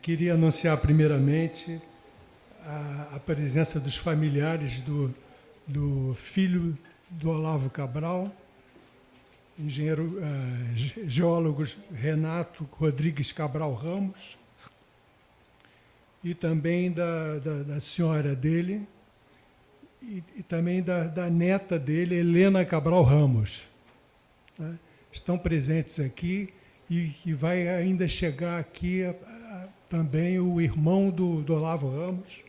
Queria anunciar primeiramente a presença dos familiares do filho do Olavo Cabral, engenheiro, geólogo Renato Rodrigues Cabral Ramos, e também da senhora dele, e também da neta dele, Helena Cabral Ramos. Né? Estão presentes aqui, e vai ainda chegar aqui também o irmão do Olavo Ramos,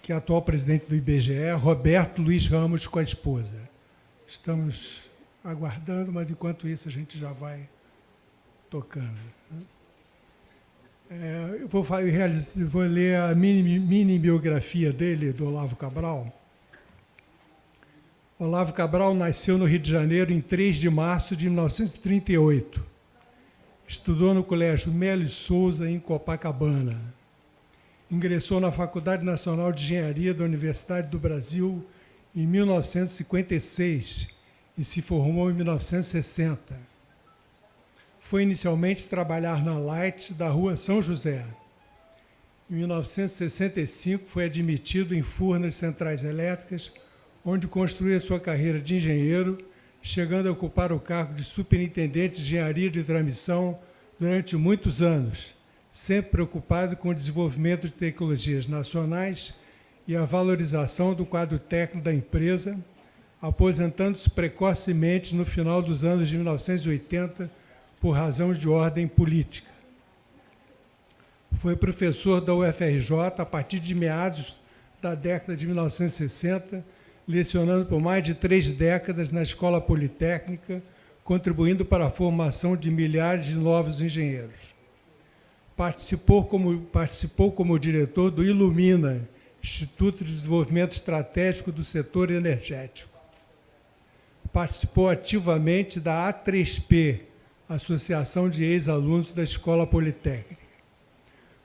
que é atual presidente do IBGE, Roberto Luiz Ramos, com a esposa. Estamos aguardando, mas enquanto isso a gente já vai tocando. Eu vou ler a mini biografia dele, do Olavo Cabral. Olavo Cabral nasceu no Rio de Janeiro em 3 de março de 1938. Estudou no Colégio Melo e Souza, em Copacabana. Ingressou na Faculdade Nacional de Engenharia da Universidade do Brasil em 1956 e se formou em 1960. Foi inicialmente trabalhar na Light da Rua São José. Em 1965 foi admitido em Furnas Centrais Elétricas, onde construiu sua carreira de engenheiro, chegando a ocupar o cargo de superintendente de engenharia de transmissão durante muitos anos, sempre preocupado com o desenvolvimento de tecnologias nacionais e a valorização do quadro técnico da empresa, aposentando-se precocemente no final dos anos de 1980 por razão de ordem política. Foi professor da UFRJ a partir de meados da década de 1960, lecionando por mais de 3 décadas na Escola Politécnica, contribuindo para a formação de milhares de novos engenheiros. Participou como diretor do Ilumina, Instituto de Desenvolvimento Estratégico do Setor Energético. Participou ativamente da A3P, Associação de Ex-Alunos da Escola Politécnica.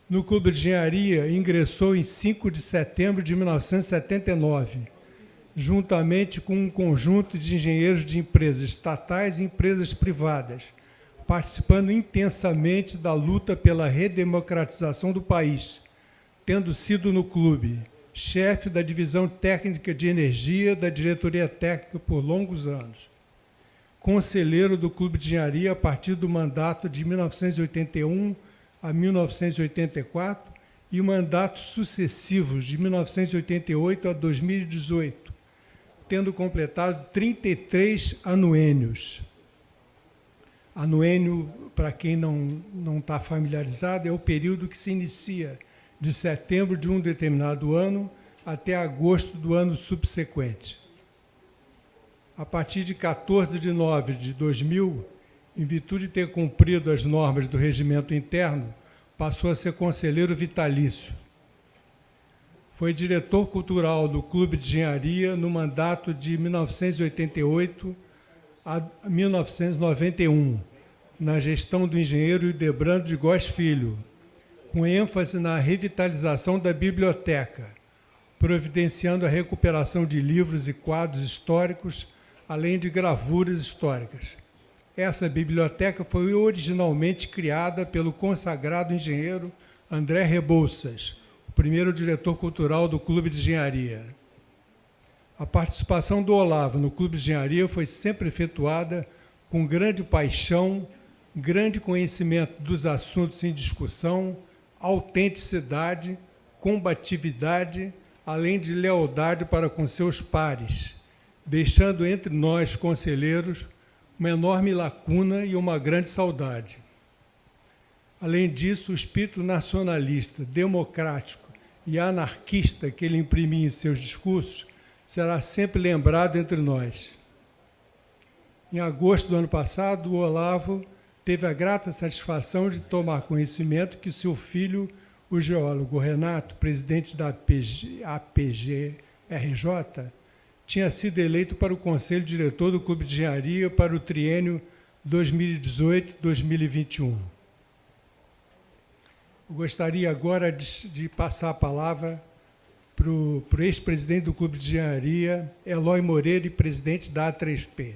No Clube de Engenharia, ingressou em 5 de setembro de 1979, juntamente com um conjunto de engenheiros de empresas estatais e empresas privadas, participando intensamente da luta pela redemocratização do país, tendo sido no clube chefe da Divisão Técnica de Energia da Diretoria Técnica por longos anos, conselheiro do Clube de Engenharia a partir do mandato de 1981 a 1984 e mandatos sucessivos de 1988 a 2018, tendo completado 33 anuênios. Anuênio, para quem não está familiarizado, é o período que se inicia de setembro de um determinado ano até agosto do ano subsequente. A partir de 14 de nove de 2000, em virtude de ter cumprido as normas do regimento interno, passou a ser conselheiro vitalício. Foi diretor cultural do Clube de Engenharia no mandato de 1988 a 1991, na gestão do engenheiro Hildebrando de Góes Filho, com ênfase na revitalização da biblioteca, providenciando a recuperação de livros e quadros históricos, além de gravuras históricas. Essa biblioteca foi originalmente criada pelo consagrado engenheiro André Rebouças, o primeiro diretor cultural do Clube de Engenharia. A participação do Olavo no Clube de Engenharia foi sempre efetuada com grande paixão, grande conhecimento dos assuntos em discussão, autenticidade, combatividade, além de lealdade para com seus pares, deixando entre nós, conselheiros, uma enorme lacuna e uma grande saudade. Além disso, o espírito nacionalista, democrático e anarquista que ele imprimia em seus discursos será sempre lembrado entre nós. Em agosto do ano passado, o Olavo teve a grata satisfação de tomar conhecimento que seu filho, o geólogo Renato, presidente da APGRJ, tinha sido eleito para o Conselho Diretor do Clube de Engenharia para o triênio 2018-2021. Eu gostaria agora de passar a palavra para o ex-presidente do Clube de Engenharia, Eloy Moreira, e presidente da A3P.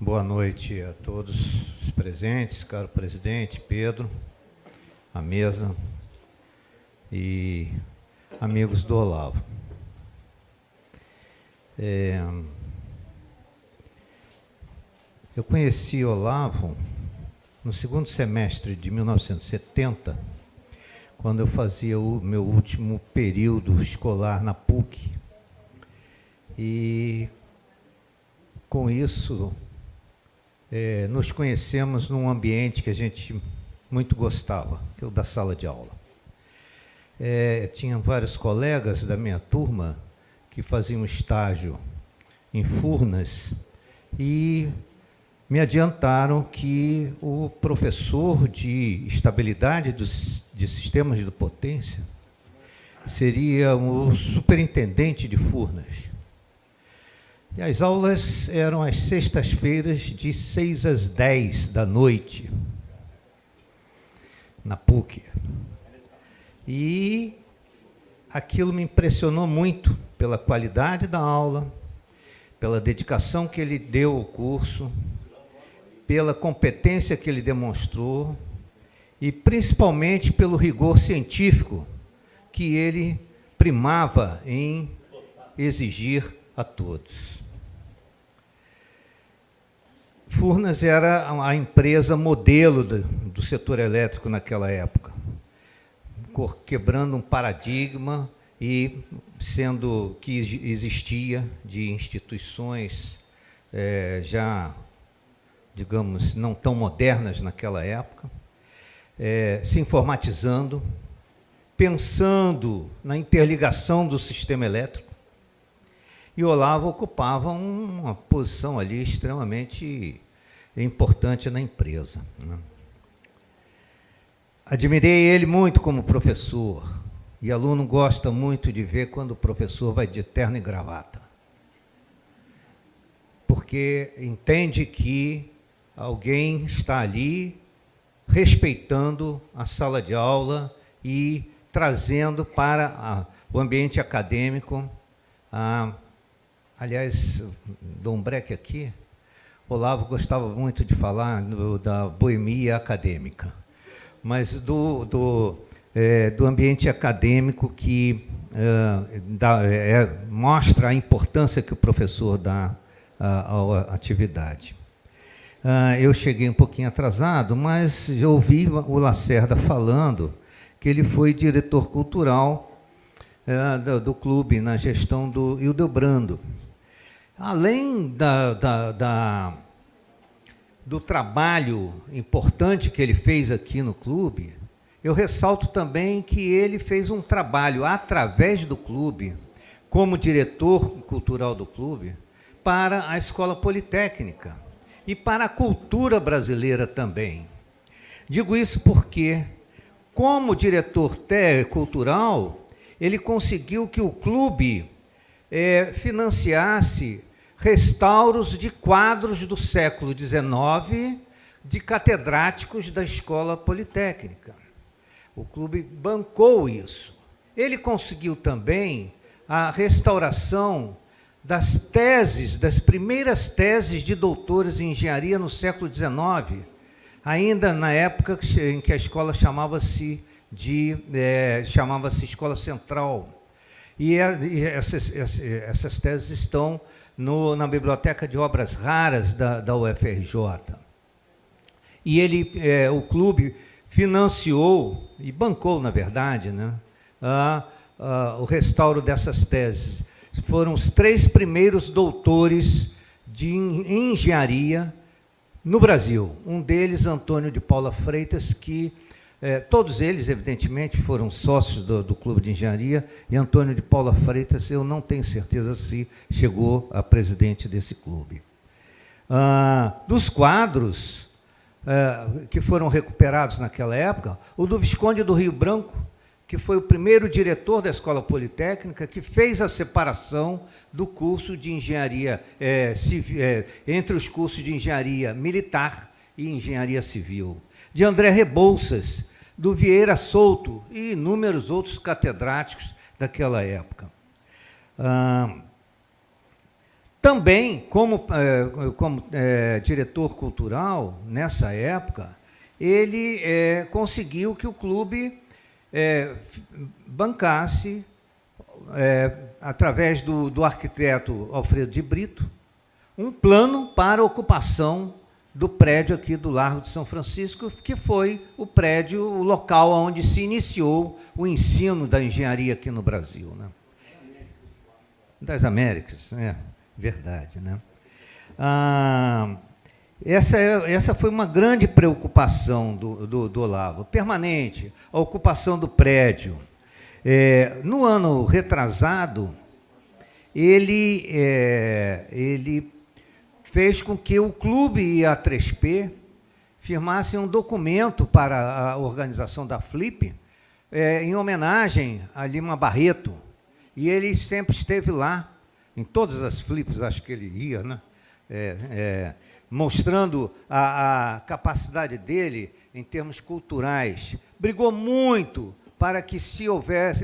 Boa noite a todos os presentes, caro presidente Pedro, a mesa e amigos do Olavo. Eu conheci Olavo no segundo semestre de 1970, quando eu fazia o meu último período escolar na PUC. E, com isso, nos conhecemos num ambiente que a gente muito gostava, que é o da sala de aula. Tinha vários colegas da minha turma que faziam estágio em Furnas e me adiantaram que o professor de estabilidade de sistemas de potência seria o superintendente de Furnas. E as aulas eram às sextas-feiras, de 6 às 10 da noite, na PUC. E aquilo me impressionou muito pela qualidade da aula, pela dedicação que ele deu ao curso, pela competência que ele demonstrou e, principalmente, pelo rigor científico que ele primava em exigir a todos. Furnas era a empresa modelo do setor elétrico naquela época, quebrando um paradigma e sendo que existia de instituições já, digamos, não tão modernas naquela época, se informatizando, pensando na interligação do sistema elétrico. E Olavo ocupava uma posição ali extremamente importante na empresa, né? Admirei ele muito como professor, e aluno gosta muito de ver quando o professor vai de terno e gravata, porque entende que alguém está ali respeitando a sala de aula e trazendo para o ambiente acadêmico aliás, Dom Breck aqui, Olavo gostava muito de falar da boemia acadêmica, mas do ambiente acadêmico que mostra a importância que o professor dá à atividade. Eu cheguei um pouquinho atrasado, mas eu ouvi o Lacerda falando que ele foi diretor cultural do clube na gestão do Hildebrando. Além do trabalho importante que ele fez aqui no clube, eu ressalto também que ele fez um trabalho através do clube, como diretor cultural do clube, para a Escola Politécnica e para a cultura brasileira também. Digo isso porque, como diretor cultural, ele conseguiu que o clube financiasse restauros de quadros do século XIX de catedráticos da Escola Politécnica. O clube bancou isso. Ele conseguiu também a restauração das primeiras teses de doutores em engenharia no século XIX, ainda na época em que a escola chamava-se Escola Central. E essas teses estão na Biblioteca de Obras Raras da UFRJ. E o clube financiou e bancou, na verdade, né, o restauro dessas teses. Foram os 3 primeiros doutores em engenharia no Brasil. Um deles, Antônio de Paula Freitas, que todos eles, evidentemente, foram sócios do Clube de Engenharia, e Antônio de Paula Freitas, eu não tenho certeza se chegou a presidente desse clube. Dos quadros que foram recuperados naquela época, o do Visconde do Rio Branco, que foi o primeiro diretor da Escola Politécnica, que fez a separação do curso de engenharia entre os cursos de engenharia militar e engenharia civil. De André Rebouças, do Vieira Souto e inúmeros outros catedráticos daquela época. Também, como diretor cultural, nessa época, ele conseguiu que o clube bancasse, através do arquiteto Alfredo de Brito, um plano para a ocupação do prédio aqui do Largo de São Francisco, que foi o prédio, o local onde se iniciou o ensino da engenharia aqui no Brasil, né? Das Américas, verdade, né? Essa foi uma grande preocupação do Olavo, permanente, a ocupação do prédio. No ano retrasado, ele fez com que o clube e a 3P firmassem um documento para a organização da Flip, em homenagem a Lima Barreto. E ele sempre esteve lá, em todas as Flips, acho que ele ia, né? Mostrando a capacidade dele em termos culturais. Brigou muito para que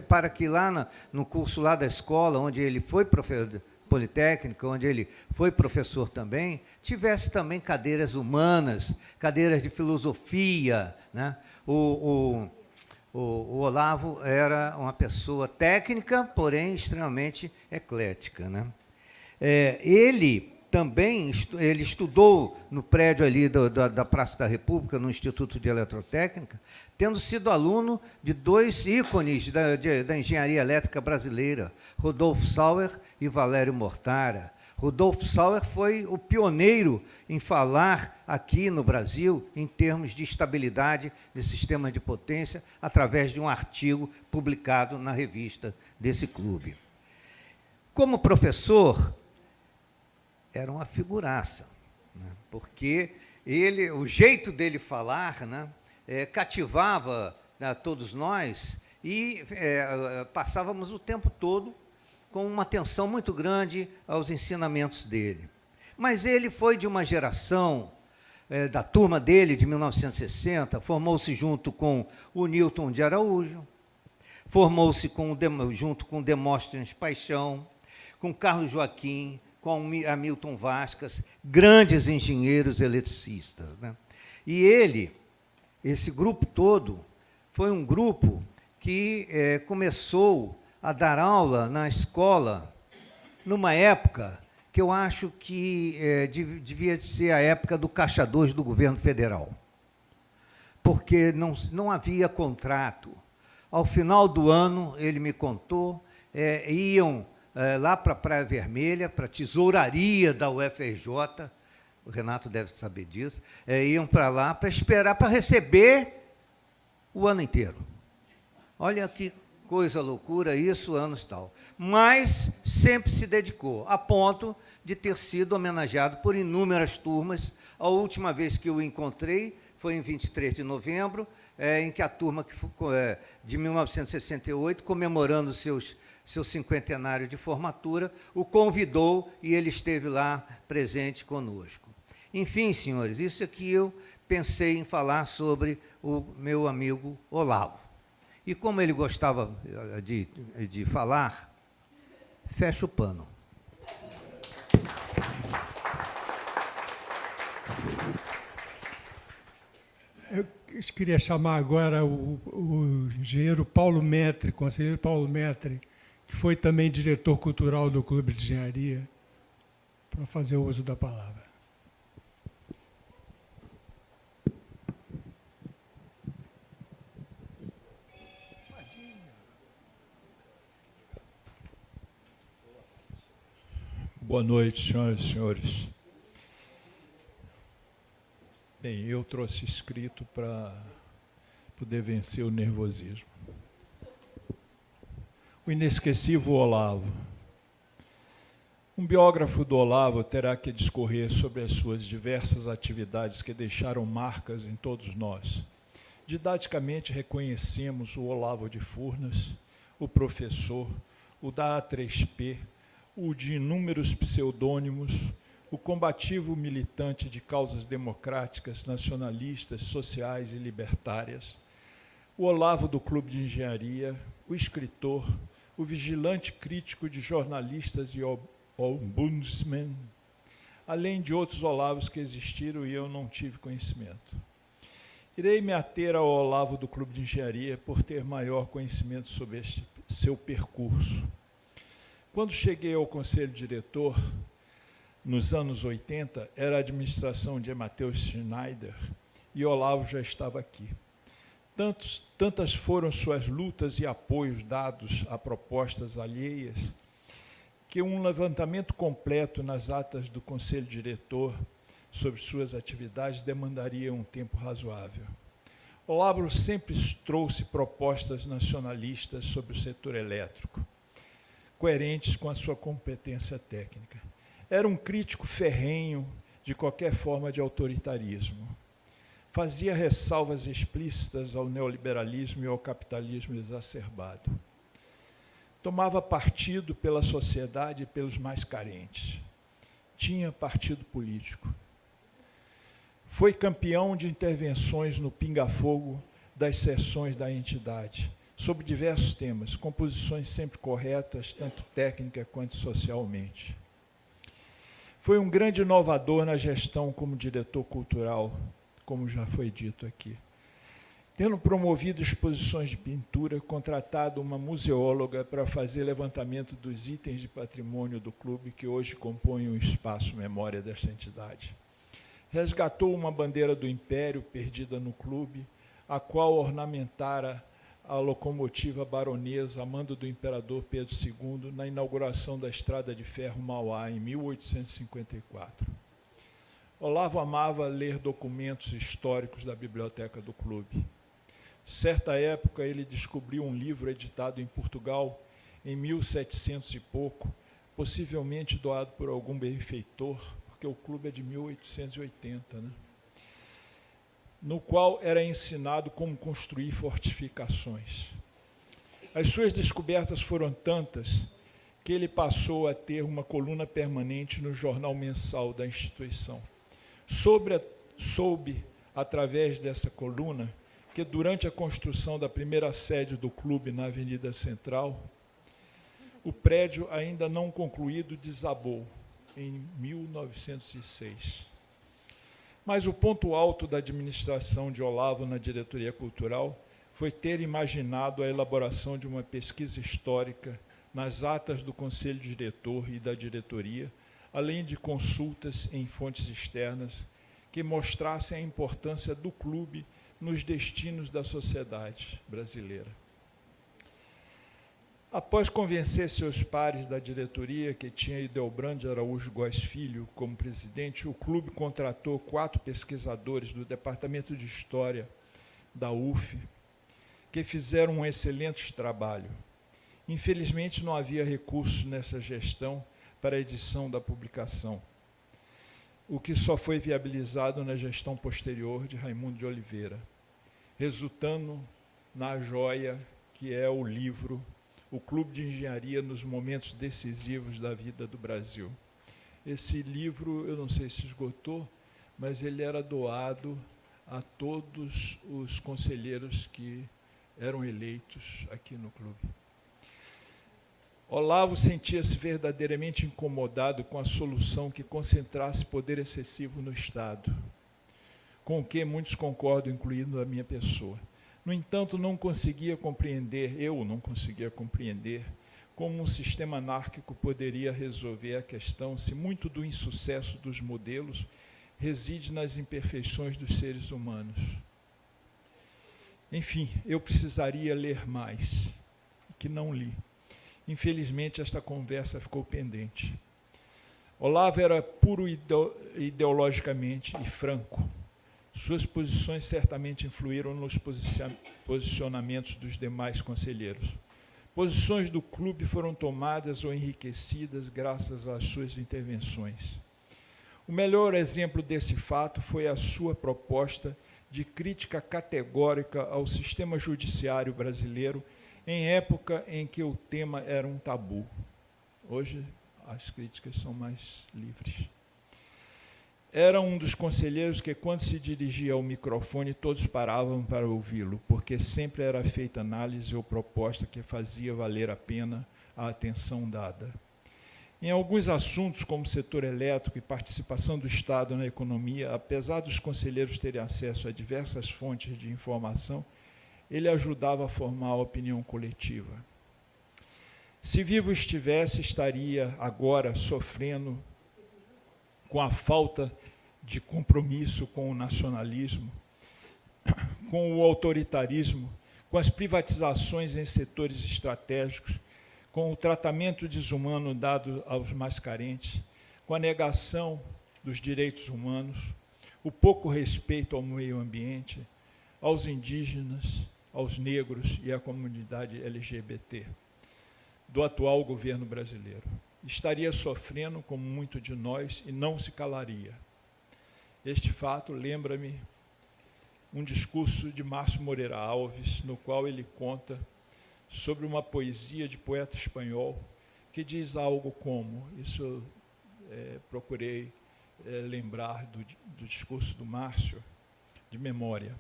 para que lá no curso lá da escola, onde ele foi professor politécnica, onde ele foi professor também, tivesse também cadeiras humanas, cadeiras de filosofia, né? O Olavo era uma pessoa técnica, porém extremamente eclética, né? Ele também estudou no prédio ali da Praça da República, no Instituto de Eletrotécnica, tendo sido aluno de dois ícones da engenharia elétrica brasileira, Rodolfo Sauer e Valério Mortara. Rodolfo Sauer foi o pioneiro em falar aqui no Brasil em termos de estabilidade de sistemas de potência, através de um artigo publicado na revista desse clube. Como professor, era uma figuraça, né? Porque o jeito dele falar, né, cativava, né, todos nós, e passávamos o tempo todo com uma atenção muito grande aos ensinamentos dele. Mas ele foi de uma geração, da turma dele, de 1960, formou-se junto com o Newton de Araújo, formou-se junto com Demóstenes Paixão, com Carlos Joaquim, com Hamilton Vascas, grandes engenheiros eletricistas, né? E esse grupo todo, foi um grupo que começou a dar aula na escola numa época que eu acho que devia ser a época do Caixa 2 do governo federal, porque não havia contrato. Ao final do ano, ele me contou, iam lá para a Praia Vermelha, para a tesouraria da UFRJ, o Renato deve saber disso, iam para lá para esperar, para receber o ano inteiro. Olha que coisa loucura isso, anos tal. Mas sempre se dedicou, a ponto de ter sido homenageado por inúmeras turmas. A última vez que eu o encontrei foi em 23 de novembro, em que a turma de 1968, comemorando seu cinquentenário de formatura, o convidou e ele esteve lá presente conosco. Enfim, senhores, isso aqui eu pensei em falar sobre o meu amigo Olavo. E como ele gostava de falar, fecha o pano. Eu queria chamar agora o engenheiro Paulo Metri, conselheiro Paulo Metri, que foi também diretor cultural do Clube de Engenharia, para fazer o uso da palavra. Boa noite, senhoras e senhores. Bem, eu trouxe escrito para poder vencer o nervosismo. O inesquecível Olavo. Um biógrafo do Olavo terá que discorrer sobre as suas diversas atividades que deixaram marcas em todos nós. Didaticamente reconhecemos o Olavo de Furnas, o professor, o da A3P, o de inúmeros pseudônimos, o combativo militante de causas democráticas, nacionalistas, sociais e libertárias, o Olavo do Clube de Engenharia, o escritor, o vigilante crítico de jornalistas e Ombudsman, além de outros Olavos que existiram e eu não tive conhecimento. Irei me ater ao Olavo do Clube de Engenharia por ter maior conhecimento sobre este seu percurso. Quando cheguei ao Conselho Diretor, nos anos 80, era a administração de Matheus Schneider e Olavo já estava aqui. Tantas foram suas lutas e apoios dados a propostas alheias, que um levantamento completo nas atas do Conselho Diretor sobre suas atividades demandaria um tempo razoável. Olavo sempre trouxe propostas nacionalistas sobre o setor elétrico, coerentes com a sua competência técnica. Era um crítico ferrenho de qualquer forma de autoritarismo. Fazia ressalvas explícitas ao neoliberalismo e ao capitalismo exacerbado. Tomava partido pela sociedade e pelos mais carentes. Tinha partido político. Foi campeão de intervenções no pinga-fogo das sessões da entidade, sobre diversos temas, com posições sempre corretas, tanto técnica quanto socialmente. Foi um grande inovador na gestão como diretor cultural, como já foi dito aqui. Tendo promovido exposições de pintura, contratado uma museóloga para fazer levantamento dos itens de patrimônio do clube que hoje compõem o espaço memória desta entidade. Resgatou uma bandeira do Império perdida no clube, a qual ornamentara a locomotiva baronesa a mando do imperador Pedro II na inauguração da Estrada de Ferro Mauá, em 1854. Olavo amava ler documentos históricos da biblioteca do clube. Certa época, ele descobriu um livro editado em Portugal, em 1700 e pouco, possivelmente doado por algum benfeitor, porque o clube é de 1880, né? No qual era ensinado como construir fortificações. As suas descobertas foram tantas que ele passou a ter uma coluna permanente no jornal mensal da instituição. Soube, através dessa coluna, que durante a construção da primeira sede do clube na Avenida Central, o prédio ainda não concluído desabou em 1906. Mas o ponto alto da administração de Olavo na diretoria cultural foi ter imaginado a elaboração de uma pesquisa histórica nas atas do Conselho Diretor e da diretoria, além de consultas em fontes externas que mostrassem a importância do clube nos destinos da sociedade brasileira. Após convencer seus pares da diretoria, que tinha Idelbrand Araújo Góes Filho como presidente, o clube contratou 4 pesquisadores do Departamento de História da UF, que fizeram um excelente trabalho. Infelizmente, não havia recursos nessa gestão para a edição da publicação, o que só foi viabilizado na gestão posterior de Raimundo de Oliveira, resultando na joia que é o livro O Clube de Engenharia nos Momentos Decisivos da Vida do Brasil. Esse livro, eu não sei se esgotou, mas ele era doado a todos os conselheiros que eram eleitos aqui no clube. Olavo sentia-se verdadeiramente incomodado com a solução que concentrasse poder excessivo no Estado, com o que muitos concordam, incluindo a minha pessoa. No entanto, eu não conseguia compreender como um sistema anárquico poderia resolver a questão se muito do insucesso dos modelos reside nas imperfeições dos seres humanos. Enfim, eu precisaria ler mais, que não li. Infelizmente, esta conversa ficou pendente. Olavo era puro ideologicamente e franco. Suas posições certamente influíram nos posicionamentos dos demais conselheiros. Posições do clube foram tomadas ou enriquecidas graças às suas intervenções. O melhor exemplo desse fato foi a sua proposta de crítica categórica ao sistema judiciário brasileiro em época em que o tema era um tabu. Hoje, as críticas são mais livres. Era um dos conselheiros que, quando se dirigia ao microfone, todos paravam para ouvi-lo, porque sempre era feita análise ou proposta que fazia valer a pena a atenção dada. Em alguns assuntos, como setor elétrico e participação do Estado na economia, apesar dos conselheiros terem acesso a diversas fontes de informação, ele ajudava a formar a opinião coletiva. Se vivo estivesse, estaria agora sofrendo com a falta de compromisso com o nacionalismo, com o autoritarismo, com as privatizações em setores estratégicos, com o tratamento desumano dado aos mais carentes, com a negação dos direitos humanos, o pouco respeito ao meio ambiente, aos indígenas, aos negros e à comunidade LGBT do atual governo brasileiro. Estaria sofrendo, como muito de nós, e não se calaria. Este fato lembra-me um discurso de Márcio Moreira Alves, no qual ele conta sobre uma poesia de poeta espanhol que diz algo como, isso procurei lembrar do discurso do Márcio, de memória.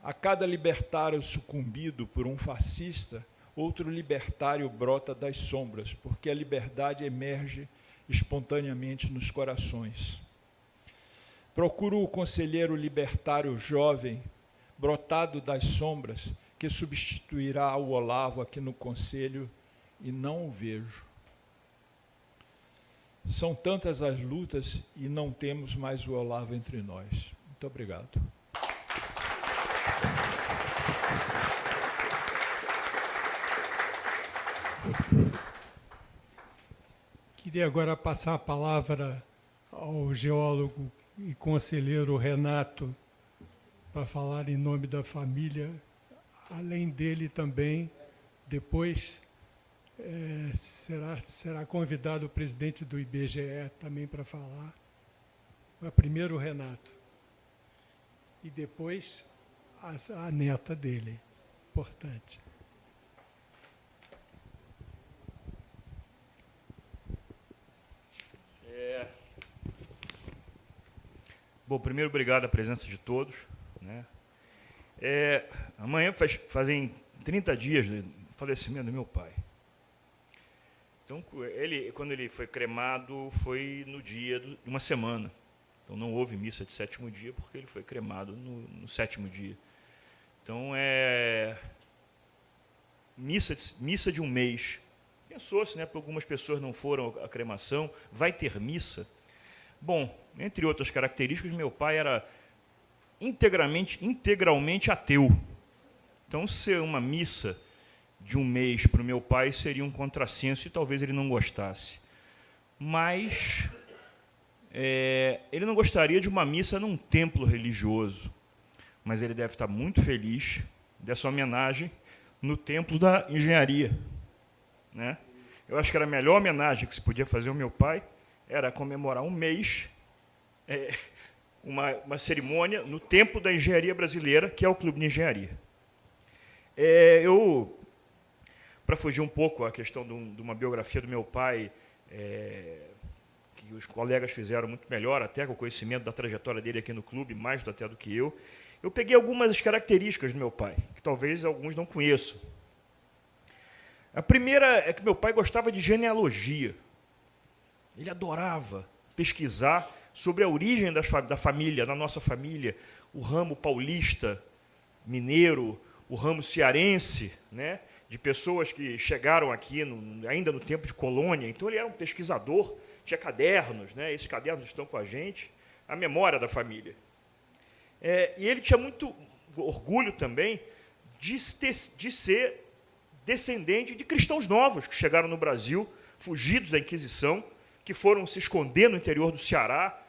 A cada libertário sucumbido por um fascista, outro libertário brota das sombras, porque a liberdade emerge espontaneamente nos corações. Procuro o conselheiro libertário jovem, brotado das sombras, que substituirá o Olavo aqui no Conselho, e não o vejo. São tantas as lutas e não temos mais o Olavo entre nós. Muito obrigado. Queria agora passar a palavra ao geólogo e conselheiro Renato, para falar em nome da família. Além dele também, depois será convidado o presidente do IBGE também para falar. Mas primeiro o Renato. E depois a neta dele. Importante. Bom, primeiro, obrigado a presença de todos, né? Amanhã fazem 30 dias do falecimento do meu pai. Então, quando ele foi cremado, foi no dia de uma semana. Então, não houve missa de sétimo dia, porque ele foi cremado no sétimo dia. Então, missa de um mês. Pensou-se, né, porque algumas pessoas não foram à cremação, vai ter missa. Bom, entre outras características, meu pai era integralmente ateu. Então, ser uma missa de um mês para o meu pai seria um contrassenso e talvez ele não gostasse. Mas ele não gostaria de uma missa num templo religioso, mas ele deve estar muito feliz dessa homenagem no templo da engenharia, né? Eu acho que era a melhor homenagem que se podia fazer ao meu pai, era comemorar um mês, uma cerimônia no Templo da Engenharia Brasileira, que é o Clube de Engenharia. Para fugir um pouco à questão de uma biografia do meu pai, que os colegas fizeram muito melhor, até com o conhecimento da trajetória dele aqui no clube, mais até do que eu peguei algumas características do meu pai, que talvez alguns não conheçam. A primeira é que meu pai gostava de genealogia. Ele adorava pesquisar sobre a origem da família, da nossa família, o ramo paulista, mineiro, o ramo cearense, né, de pessoas que chegaram aqui ainda no tempo de colônia. Então, ele era um pesquisador, tinha cadernos, né, esses cadernos estão com a gente, a memória da família. E ele tinha muito orgulho também de ser descendente de cristãos novos que chegaram no Brasil, fugidos da Inquisição, que foram se esconder no interior do Ceará,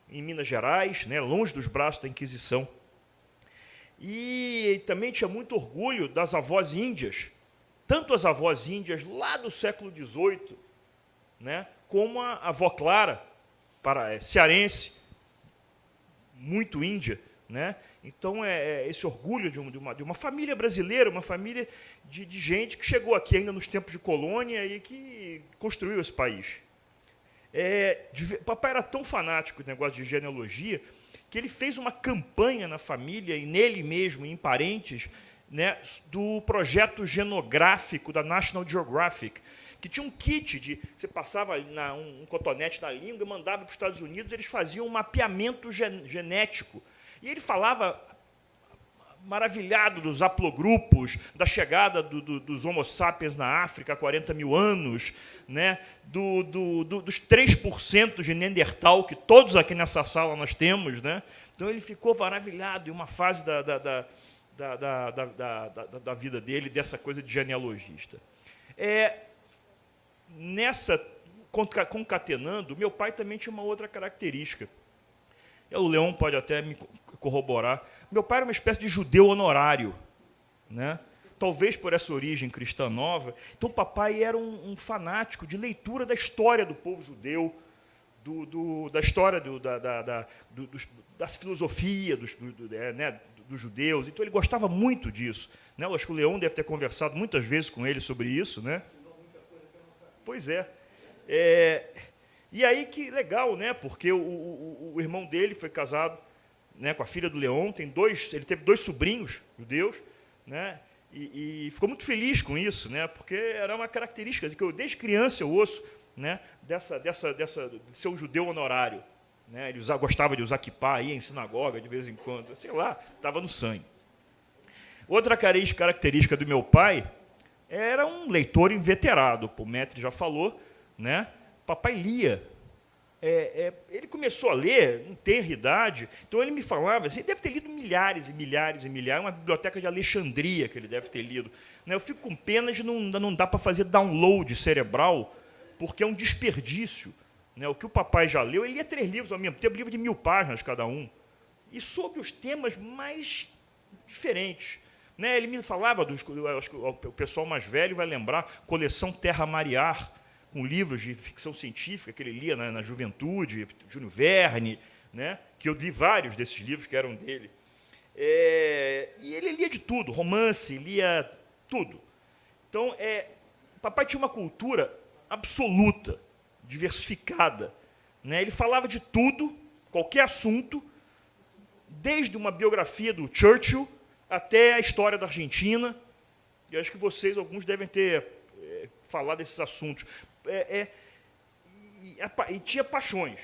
em Minas Gerais, né, longe dos braços da Inquisição. E também tinha muito orgulho das avós índias, tanto as avós índias lá do século XVIII, né, como a avó Clara, cearense, muito índia, né? Então, esse orgulho de uma família brasileira, uma família de gente que chegou aqui ainda nos tempos de colônia e que construiu esse país. Papai era tão fanático do negócio de genealogia que ele fez uma campanha na família e nele mesmo, em parentes, né, do projeto genográfico da National Geographic, que tinha um kit de... Você passava um cotonete na língua, mandava para os Estados Unidos, eles faziam um mapeamento genético. E ele falava, maravilhado, dos haplogrupos, da chegada dos Homo sapiens na África há 40 mil anos, né, dos 3% de Neandertal, que todos aqui nessa sala nós temos. Né? Então, ele ficou maravilhado em uma fase da vida dele, dessa coisa de genealogista. Nessa, concatenando, meu pai também tinha uma outra característica. O Leon pode até me corroborar. Meu pai era uma espécie de judeu honorário, né? Talvez por essa origem cristã nova. Então, o papai era um fanático de leitura da história do povo judeu, da história da filosofia dos judeus. Então, ele gostava muito disso. Né? Eu acho que o Leon deve ter conversado muitas vezes com ele sobre isso. Né? Pois é. E aí que legal, né? Porque o irmão dele foi casado, né, com a filha do Leon, ele teve 2 sobrinhos judeus, né? E ficou muito feliz com isso, né? Porque era uma característica que eu, desde criança, eu ouço, né, de ser um judeu honorário. Né? Ele gostava de usar kippá, ia em sinagoga de vez em quando, sei lá, estava no sangue. Outra característica do meu pai era um leitor inveterado, o Metri já falou, né? Papai lia. Ele começou a ler em tenra idade, então ele me falava, assim, ele deve ter lido milhares e milhares e milhares, uma biblioteca de Alexandria que ele deve ter lido. Né? Eu fico com pena de não dá para fazer download cerebral, porque é um desperdício. Né? O que o papai já leu, ele lia 3 livros ao mesmo tempo, livro de 1000 páginas cada um, e sobre os temas mais diferentes. Né? Ele me falava, acho que o pessoal mais velho vai lembrar, coleção Terra Mariar, com livros de ficção científica que ele lia na juventude, Júlio Verne, né? Que eu li vários desses livros que eram dele. E ele lia de tudo, romance, lia tudo. Então, papai tinha uma cultura absoluta, diversificada. Né? Ele falava de tudo, qualquer assunto, desde uma biografia do Churchill até a história da Argentina. E acho que vocês, alguns, devem ter falado desses assuntos. E tinha paixões.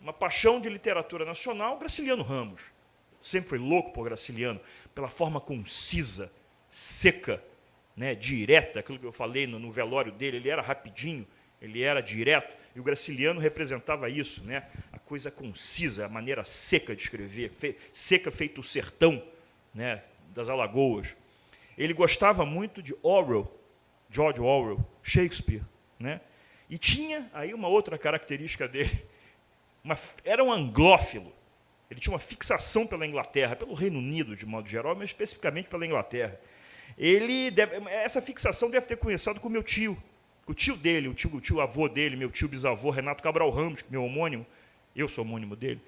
Uma paixão de literatura nacional, Graciliano Ramos. Sempre foi louco por Graciliano, pela forma concisa, seca, né, direta, aquilo que eu falei no velório dele, ele era rapidinho, ele era direto, e o Graciliano representava isso, né, a coisa concisa, a maneira seca de escrever, seca feito o sertão, né, das Alagoas. Ele gostava muito de Orwell, George Orwell, Shakespeare, né? E tinha aí uma outra característica dele, era um anglófilo. Ele tinha uma fixação pela Inglaterra, pelo Reino Unido, de modo geral, mas especificamente pela Inglaterra. Essa fixação deve ter começado com o meu tio, com o tio dele, o tio avô dele, meu tio bisavô, Renato Cabral Ramos, meu homônimo, eu sou homônimo dele,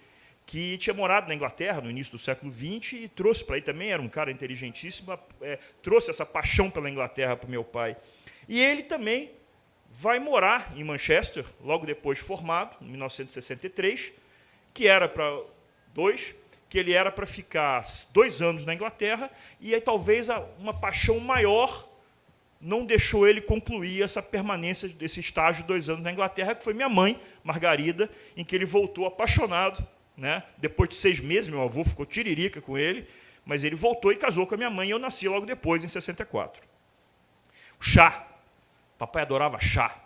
que tinha morado na Inglaterra no início do século XX e trouxe para aí também, era um cara inteligentíssimo, trouxe essa paixão pela Inglaterra para o meu pai. E ele também vai morar em Manchester, logo depois de formado, em 1963, que ele era para ficar 2 anos na Inglaterra, e aí talvez uma paixão maior não deixou ele concluir essa permanência desse estágio de 2 anos na Inglaterra, que foi minha mãe, Margarida, em que ele voltou apaixonado. Né? Depois de 6 meses, meu avô ficou tiririca com ele, mas ele voltou e casou com a minha mãe, e eu nasci logo depois, em 64. O chá. Papai adorava chá,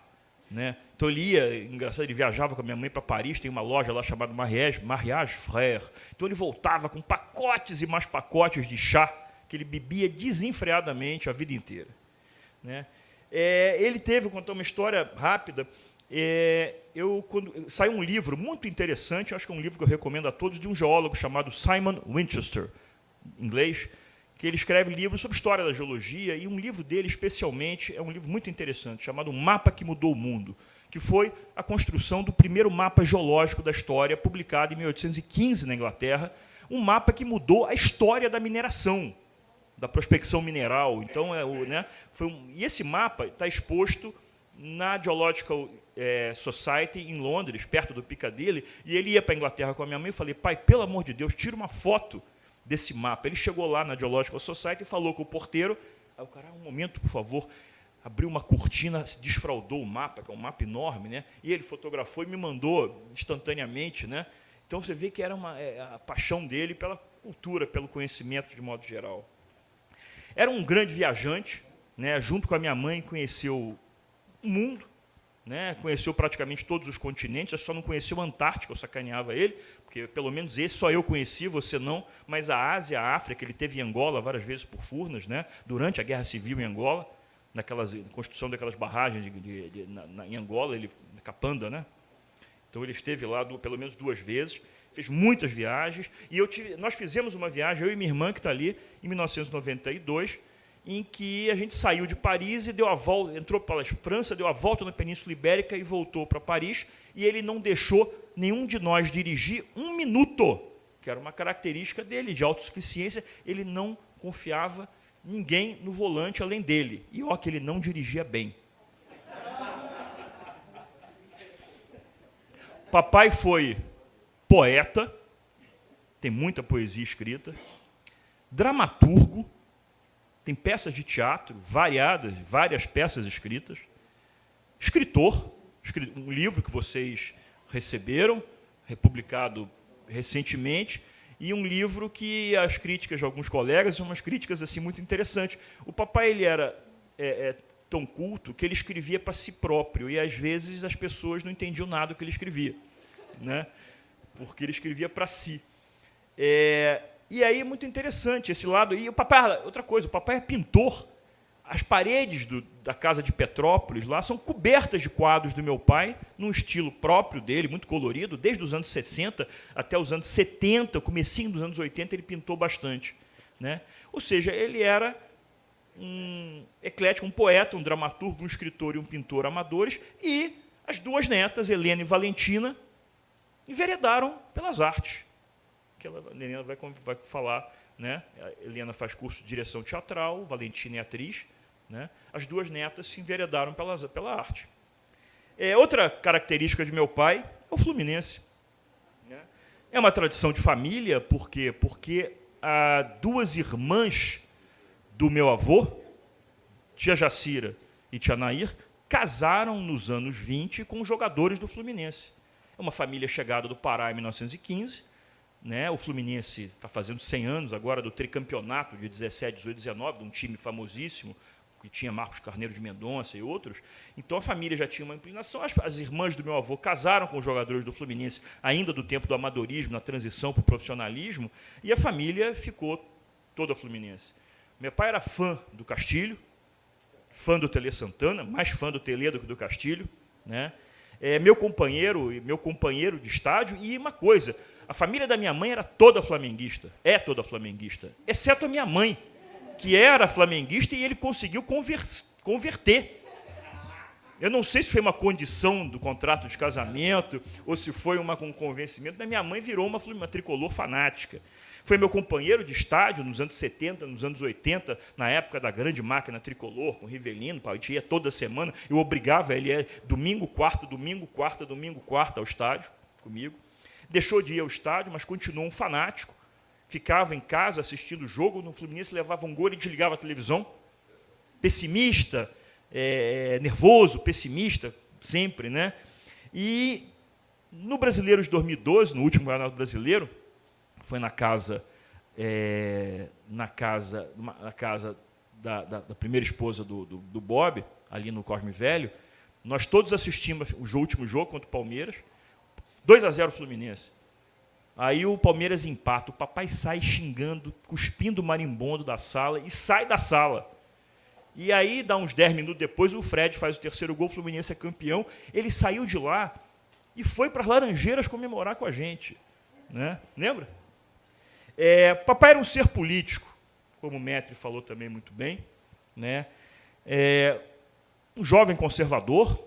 né? Então ele viajava com a minha mãe para Paris, tem uma loja lá chamada Mariage Frère. Então ele voltava com pacotes e mais pacotes de chá, que ele bebia desenfreadamente a vida inteira. Né? Vou contar uma história rápida, quando saiu um livro muito interessante, acho que é um livro que eu recomendo a todos, de um geólogo chamado Simon Winchester, em inglês, que ele escreve livros sobre história da geologia, e um livro dele, especialmente, é um livro muito interessante, chamado Mapa que Mudou o Mundo, que foi a construção do primeiro mapa geológico da história, publicado em 1815 na Inglaterra, um mapa que mudou a história da mineração, da prospecção mineral. Então, e esse mapa está exposto na Geological Society em Londres, perto do Piccadilly, e ele ia para a Inglaterra com a minha mãe, e falei, pai, pelo amor de Deus, tira uma foto desse mapa. Ele chegou lá na Geological Society e falou com o porteiro, aí o cara, um momento, por favor, abriu uma cortina, desfraldou o mapa, que é um mapa enorme, né? E ele fotografou e me mandou instantaneamente, né? Então você vê que era a paixão dele pela cultura, pelo conhecimento de modo geral. Era um grande viajante, né? Junto com a minha mãe, conheceu o mundo, né? Conheceu praticamente todos os continentes, eu só não conhecia o Antártico, eu sacaneava ele, porque pelo menos esse só eu conheci, você não, mas a Ásia, a África, ele teve em Angola várias vezes por Furnas, né? Durante a Guerra Civil em Angola, na construção daquelas barragens em Angola, Capanda, né? Então ele esteve lá pelo menos 2 vezes, fez muitas viagens, e nós fizemos uma viagem, eu e minha irmã, que está ali, em 1992, em que a gente saiu de Paris e deu a volta, entrou para a França, deu a volta na Península Ibérica e voltou para Paris, e ele não deixou nenhum de nós dirigir 1 minuto, que era uma característica dele, de autossuficiência, ele não confiava ninguém no volante além dele, e ó que ele não dirigia bem. Papai foi poeta, tem muita poesia escrita, dramaturgo, tem peças de teatro, várias peças escritas, escritor, um livro que vocês receberam, republicado recentemente, e um livro que as críticas de alguns colegas são umas críticas assim, muito interessantes. O papai ele era tão culto que ele escrevia para si próprio, e às vezes as pessoas não entendiam nada do que ele escrevia, né? Porque ele escrevia para si. E aí é muito interessante esse lado. E o papai, outra coisa, o papai é pintor. As paredes da casa de Petrópolis lá são cobertas de quadros do meu pai, num estilo próprio dele, muito colorido, desde os anos 60 até os anos 70, comecinho dos anos 80, ele pintou bastante, né? Ou seja, ele era um eclético, um poeta, um dramaturgo, um escritor e um pintor amadores, e as 2 netas, Helena e Valentina, enveredaram pelas artes. Que a Helena vai falar, né? A Helena faz curso de direção teatral, Valentina é atriz, né? As 2 netas se enveredaram pela arte. Outra característica de meu pai é o Fluminense, né? É uma tradição de família, por quê? Porque 2 irmãs do meu avô, tia Jacira e tia Nair, casaram nos anos 20 com jogadores do Fluminense. É uma família chegada do Pará em 1915, né? O Fluminense está fazendo 100 anos agora do tricampeonato de 17, 18, 19, de um time famosíssimo, que tinha Marcos Carneiro de Mendonça e outros. Então a família já tinha uma inclinação. As irmãs do meu avô casaram com os jogadores do Fluminense, ainda do tempo do amadorismo, na transição para o profissionalismo, e a família ficou toda Fluminense. Meu pai era fã do Castilho, fã do Tele Santana, mais fã do Tele do que do Castilho, né? Meu companheiro de estádio. E uma coisa, a família da minha mãe era toda flamenguista, exceto a minha mãe, que era flamenguista, e ele conseguiu converter. Eu não sei se foi uma condição do contrato de casamento ou se foi um convencimento, mas minha mãe virou uma tricolor fanática. Foi meu companheiro de estádio nos anos 70, nos anos 80, na época da grande máquina tricolor, com Rivelino, a gente ia toda semana, eu obrigava ele domingo, quarta ao estádio comigo. Deixou de ir ao estádio, mas continuou um fanático. Ficava em casa assistindo o jogo, no Fluminense levava um gol e desligava a televisão. Pessimista, nervoso, pessimista, sempre, né? E no Brasileiro de 2012, no último Campeonato Brasileiro, foi na casa da primeira esposa do Bob, ali no Cosme Velho. Nós todos assistimos o último jogo contra o Palmeiras, 2-0 Fluminense. Aí o Palmeiras empata, o papai sai xingando, cuspindo o marimbondo da sala e sai da sala. E aí, dá uns 10 minutos depois, o Fred faz o 3º gol, o Fluminense é campeão. Ele saiu de lá e foi para as Laranjeiras comemorar com a gente, né? Lembra? Papai era um ser político, como o Metri falou também muito bem, né? Um jovem conservador,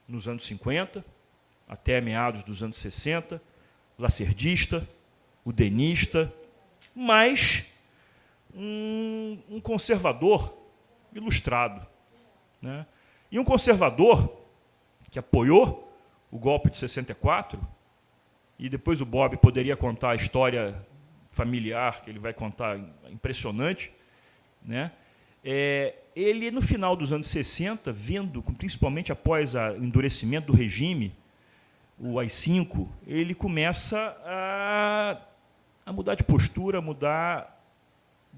nos anos 50, até meados dos anos 60, lacerdista, udenista, mas um conservador ilustrado, né? E um conservador que apoiou o golpe de 64, e depois o Bob poderia contar a história familiar que ele vai contar, impressionante, né? Ele, no final dos anos 60, vendo, principalmente após o endurecimento do regime, o AI-5, ele começa a mudar de postura, a mudar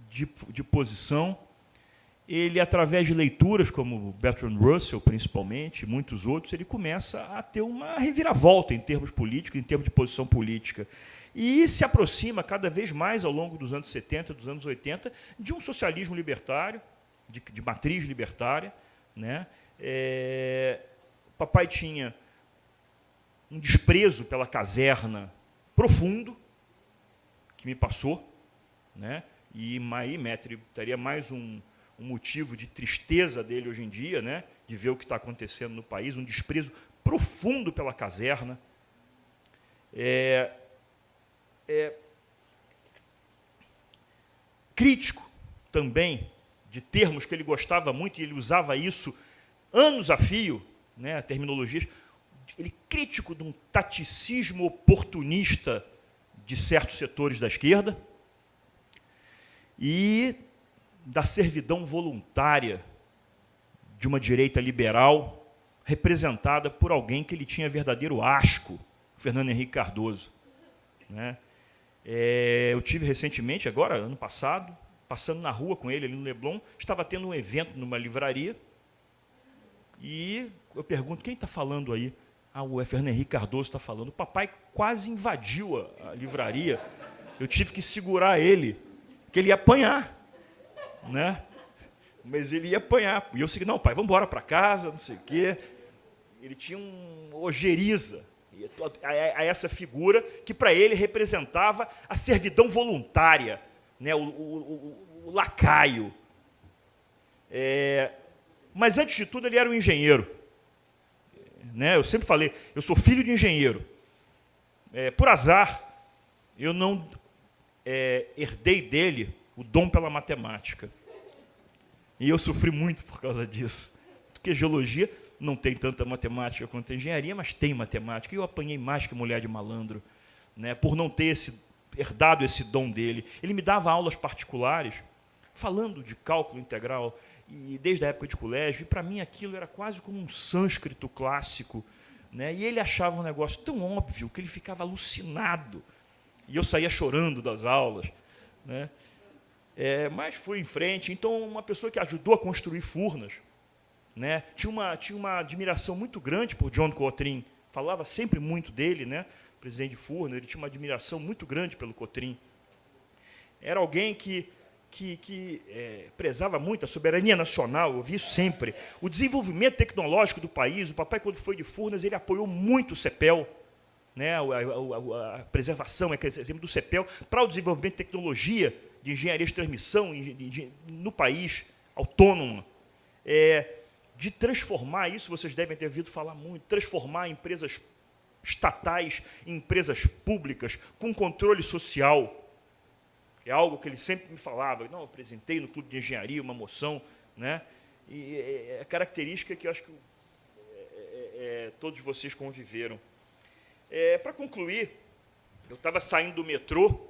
de posição. Ele, através de leituras como Bertrand Russell, principalmente, e muitos outros, ele começa a ter uma reviravolta em termos políticos, em termos de posição política. E se aproxima cada vez mais, ao longo dos anos 70, dos anos 80, de um socialismo libertário, de matriz libertária, né? O papai tinha um desprezo pela caserna profundo, que me passou, né? E aí, Maître, teria mais um motivo de tristeza dele hoje em dia, né? De ver o que está acontecendo no país, um desprezo profundo pela caserna. Crítico também de termos que ele gostava muito, e ele usava isso anos a fio, né, terminologias, ele crítico de um taticismo oportunista de certos setores da esquerda e da servidão voluntária de uma direita liberal representada por alguém que ele tinha verdadeiro asco, Fernando Henrique Cardoso, né? Eu tive recentemente, agora, ano passado, passando na rua com ele ali no Leblon, estava tendo um evento numa livraria, e eu pergunto, quem está falando aí? O Fernando Henrique Cardoso está falando. O papai quase invadiu a livraria, eu tive que segurar ele, porque ele ia apanhar, né? Mas ele ia apanhar, e eu segui, não, pai, vamos embora para casa, não sei o quê. Ele tinha ojeriza a essa figura que para ele representava a servidão voluntária, né, o lacaio. Mas, antes de tudo, ele era um engenheiro. Né? Eu sempre falei, eu sou filho de engenheiro. Por azar, eu não herdei dele o dom pela matemática. E eu sofri muito por causa disso. Porque geologia não tem tanta matemática quanto a engenharia, mas tem matemática. E eu apanhei mais que mulher de malandro, né, por não ter herdado esse dom dele. Ele me dava aulas particulares, falando de cálculo integral, e desde a época de colégio, e para mim aquilo era quase como um sânscrito clássico, né, e ele achava um negócio tão óbvio que ele ficava alucinado, e eu saía chorando das aulas, né. Mas fui em frente. Então, uma pessoa que ajudou a construir Furnas, né, tinha uma admiração muito grande por John Cotrim, falava sempre muito dele, né, presidente de Furnas, ele tinha uma admiração muito grande pelo Cotrim. Era alguém que prezava muito a soberania nacional, eu vi isso sempre. O desenvolvimento tecnológico do país, o papai, quando foi de Furnas, ele apoiou muito o CEPEL, né, a preservação, exemplo do CEPEL, para o desenvolvimento de tecnologia de engenharia de transmissão no país, autônoma. De transformar isso, vocês devem ter ouvido falar muito, transformar empresas estatais em empresas públicas com controle social. É algo que ele sempre me falava. Não, eu apresentei no Clube de Engenharia uma moção, né? E é característica que eu acho que todos vocês conviveram. Para concluir, eu estava saindo do metrô,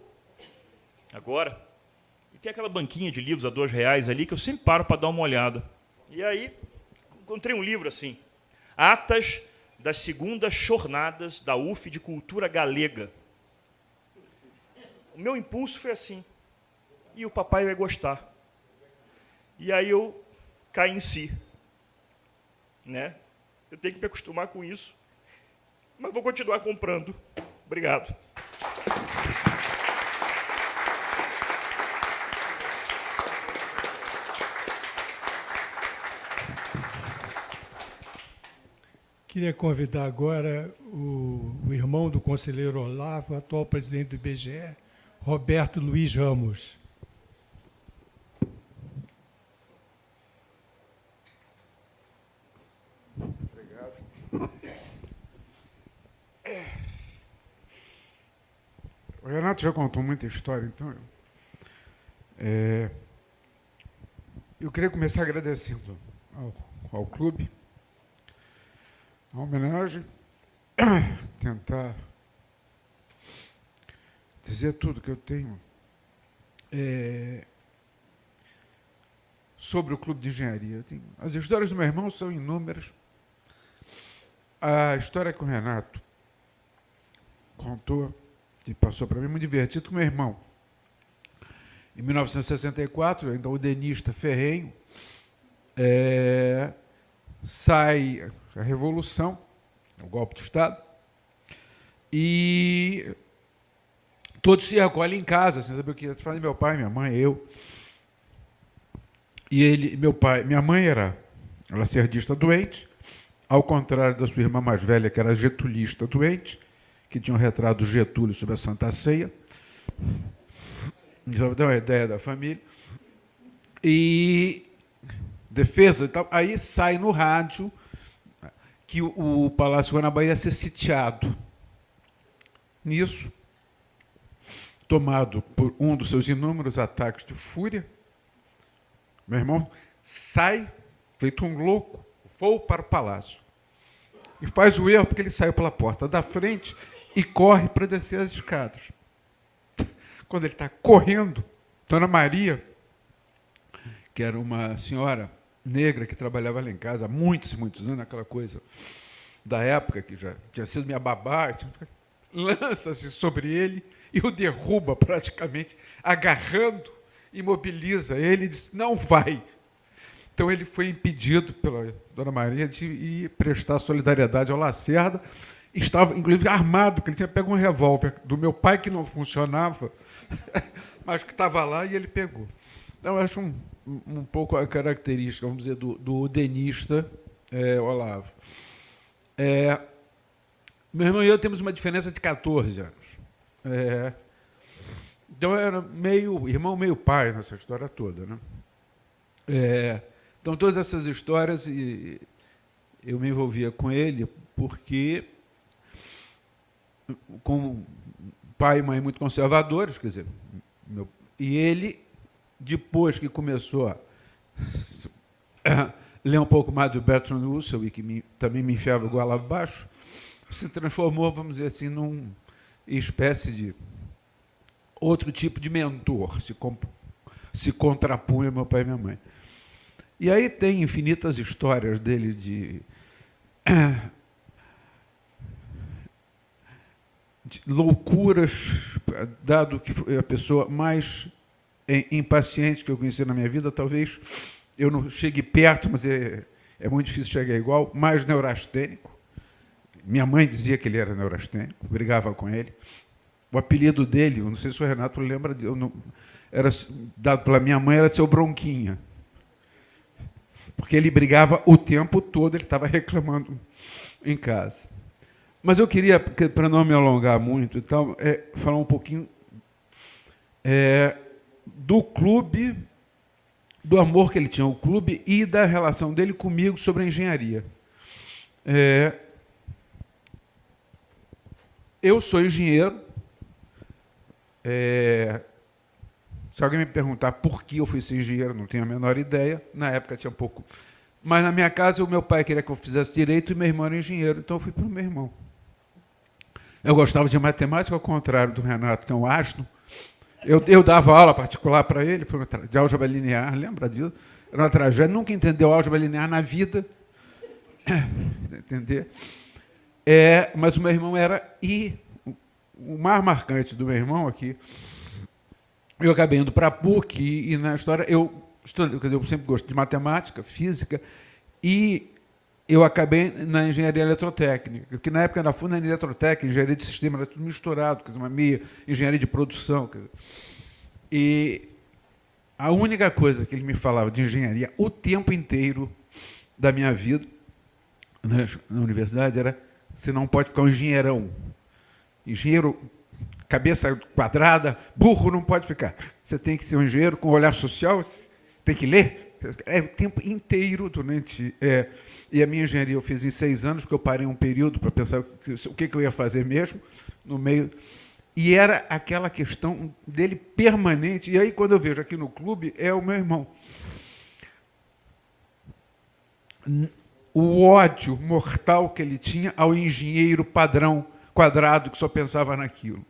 agora, e tem aquela banquinha de livros a R$2 ali, que eu sempre paro para dar uma olhada. E aí, encontrei um livro assim, Atas das Segundas Jornadas da UF de Cultura Galega. O meu impulso foi assim, e o papai vai gostar. E aí eu caí em si, né? Eu tenho que me acostumar com isso, mas vou continuar comprando. Obrigado. Queria convidar agora o irmão do conselheiro Olavo, atual presidente do IBGE, Roberto Luiz Ramos. Obrigado. O Renato já contou muita história, então eu queria começar agradecendo ao clube a homenagem, tentar dizer tudo que eu tenho sobre o clube de engenharia. As histórias do meu irmão são inúmeras. A história que o Renato contou, que passou para mim, muito divertido, com meu irmão. Em 1964, ainda o denista ferrenho, sai a Revolução, o golpe de Estado, e todos se recolhem em casa, sem saber o que ia fazer. Meu pai, minha mãe, eu. E minha mãe era lacerdista doente, ao contrário da sua irmã mais velha, que era getulista doente, que tinha um retrato do Getúlio sobre a Santa Ceia. Já dá uma ideia da família. E defesa e tal. Aí sai no rádio que o Palácio Guanabara ia ser sitiado. Nisso, tomado por um dos seus inúmeros ataques de fúria, meu irmão sai, feito um louco, voa para o palácio. E faz o erro porque ele saiu pela porta da frente e corre para descer as escadas. Quando ele está correndo, Dona Maria, que era uma senhora negra que trabalhava lá em casa há muitos anos, aquela coisa da época, que já tinha sido minha babá, lança-se sobre ele e o derruba praticamente, agarrando, imobiliza ele e diz, não vai. Então ele foi impedido pela Dona Maria de ir prestar solidariedade ao Lacerda. Estava, inclusive, armado, porque ele tinha pego um revólver do meu pai, que não funcionava, mas que estava lá, e ele pegou. Então, eu acho um pouco a característica, vamos dizer, do denista Olavo. Meu irmão e eu temos uma diferença de 14 anos. Então, era meio irmão, meio pai nessa história toda, né? Então, todas essas histórias, eu me envolvia com ele porque, com pai e mãe muito conservadores, quer dizer, e ele, depois que começou a ler um pouco mais do Bertrand Russell, e que também me enfiava goela abaixo, se transformou, vamos dizer assim, numa espécie de outro tipo de mentor, se contrapunha meu pai e minha mãe. E aí tem infinitas histórias dele de loucuras, dado que foi a pessoa mais impaciente que eu conheci na minha vida, talvez eu não chegue perto, mas é muito difícil chegar igual, mais neurastênico. Minha mãe dizia que ele era neurastênico, brigava com ele. O apelido dele, eu não sei se o Renato lembra, era dado pela minha mãe, era Seu Bronquinha. Porque ele brigava o tempo todo, ele estava reclamando em casa. Mas eu queria, para não me alongar muito, então, falar um pouquinho do clube, do amor que ele tinha ao clube e da relação dele comigo sobre a engenharia. Eu sou engenheiro. Se alguém me perguntar por que eu fui ser engenheiro, não tenho a menor ideia. Na época tinha pouco. Mas na minha casa, o meu pai queria que eu fizesse direito e meu irmão era engenheiro, então eu fui para o meu irmão. Eu gostava de matemática, ao contrário do Renato, que é um asno. Eu dava aula particular para ele, de álgebra linear, lembra disso? Era uma tragédia, nunca entendeu álgebra linear na vida. Entender? Mas o meu irmão era... E o mais marcante do meu irmão aqui, eu acabei indo para a PUC e na história eu sempre gosto de matemática, física, e eu acabei na engenharia eletrotécnica, porque na época da FUNA, eletrotécnica, engenharia de sistema, era tudo misturado, quer dizer, uma meia engenharia de produção. Quer dizer. E a única coisa que ele me falava de engenharia o tempo inteiro da minha vida na universidade era: você não pode ficar um engenheirão. Engenheiro, cabeça quadrada, burro não pode ficar. Você tem que ser um engenheiro com olhar social, tem que ler. O tempo inteiro durante... e a minha engenharia eu fiz em 6 anos, porque eu parei um período para pensar o que eu ia fazer mesmo, no meio. E era aquela questão dele permanente. E aí, quando eu vejo aqui no clube, é o meu irmão. O ódio mortal que ele tinha ao engenheiro padrão, quadrado, que só pensava naquilo.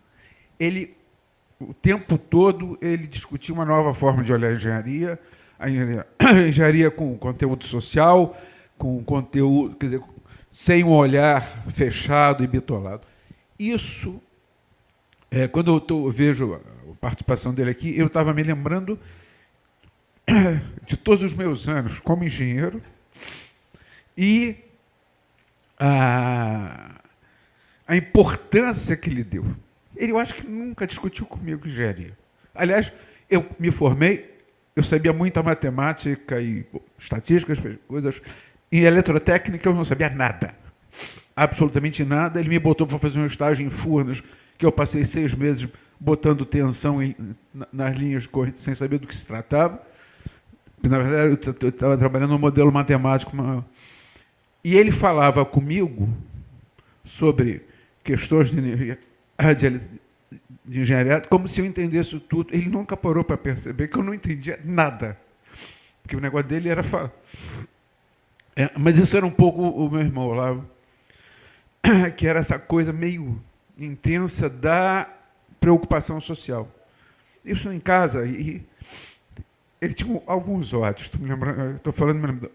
o tempo todo ele discutia uma nova forma de olhar a engenharia com conteúdo social, com conteúdo, quer dizer, sem um olhar fechado e bitolado. Isso, quando eu vejo a participação dele aqui, eu estava me lembrando de todos os meus anos como engenheiro e a importância que ele deu. Eu acho que nunca discutiu comigo engenharia. Aliás, eu me formei, eu sabia muita matemática e estatísticas, coisas. Em eletrotécnica eu não sabia nada. Absolutamente nada. Ele me botou para fazer um estágio em Furnas, que eu passei 6 meses botando tensão nas linhas de corrente sem saber do que se tratava. Na verdade, eu estava trabalhando no modelo matemático. E ele falava comigo sobre questões de engenharia, como se eu entendesse tudo. Ele nunca parou para perceber que eu não entendia nada. Porque o negócio dele era falar. Mas isso era um pouco o meu irmão Olavo, que era essa coisa meio intensa da preocupação social. Isso em casa, e ele tinha alguns ódios. Estou falando,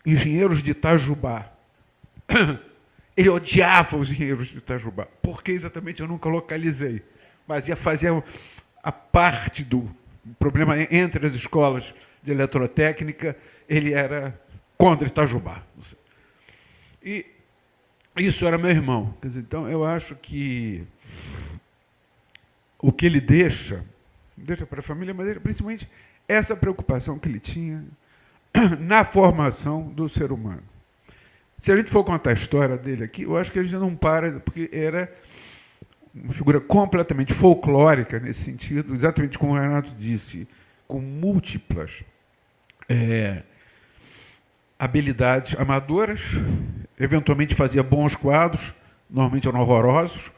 engenheiros de Itajubá. Ele odiava os engenheiros de Itajubá. Por que exatamente eu nunca localizei? Mas ia fazer a parte do problema entre as escolas de eletrotécnica, ele era contra Itajubá. E isso era meu irmão. Quer dizer, então, eu acho que o que ele deixa para a família, mas principalmente essa preocupação que ele tinha na formação do ser humano. Se a gente for contar a história dele aqui, eu acho que a gente não para, porque era uma figura completamente folclórica nesse sentido, exatamente como o Renato disse, com múltiplas habilidades amadoras, eventualmente fazia bons quadros, normalmente eram horrorosos,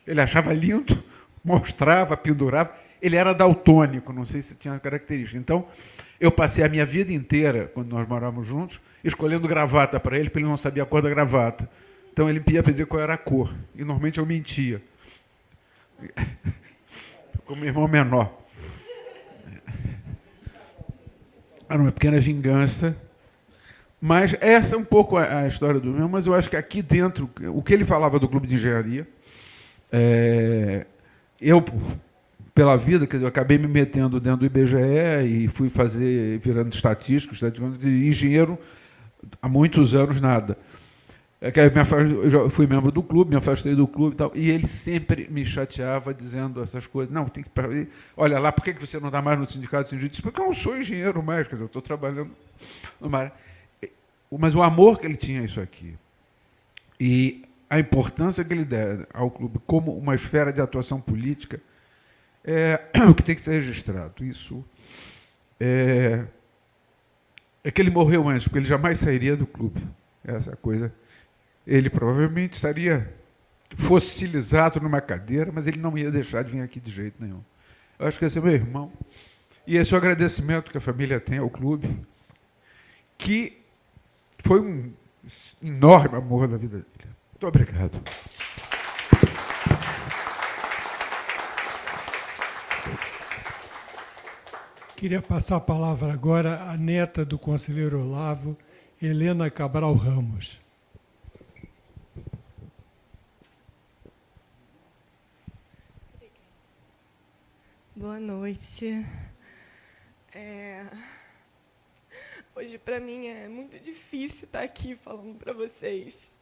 ele achava lindo, mostrava, pendurava, ele era daltônico, não sei se tinha característica. Então, eu passei a minha vida inteira, quando nós morávamos juntos, escolhendo gravata para ele, porque ele não sabia a cor da gravata. Então, ele me pedia para dizer qual era a cor, e normalmente eu mentia. Como irmão menor. Era uma pequena vingança. Mas essa é um pouco a história do meu, mas eu acho que aqui dentro, o que ele falava do clube de engenharia, eu, pela vida, quer dizer, eu acabei me metendo dentro do IBGE e fui virando estatístico, engenheiro, há muitos anos nada. Eu já fui membro do clube, me afastei do clube e tal, e ele sempre me chateava dizendo essas coisas. Não, tem que... Olha lá, por que você não está mais no sindicato? Eu disse, porque eu não sou engenheiro mais, quer dizer, eu estou trabalhando numa área. Mas o amor que ele tinha a isso aqui e a importância que ele dá ao clube como uma esfera de atuação política é o que tem que ser registrado. Isso é que ele morreu antes, porque ele jamais sairia do clube. Essa coisa. Ele provavelmente estaria fossilizado numa cadeira, mas ele não ia deixar de vir aqui de jeito nenhum. Eu acho que esse é meu irmão. E esse é o agradecimento que a família tem ao clube, que foi um enorme amor da vida dele. Muito obrigado. Queria passar a palavra agora à neta do conselheiro Olavo, Helena Cabral Ramos. Boa noite. Hoje, para mim, é muito difícil estar aqui falando para vocês.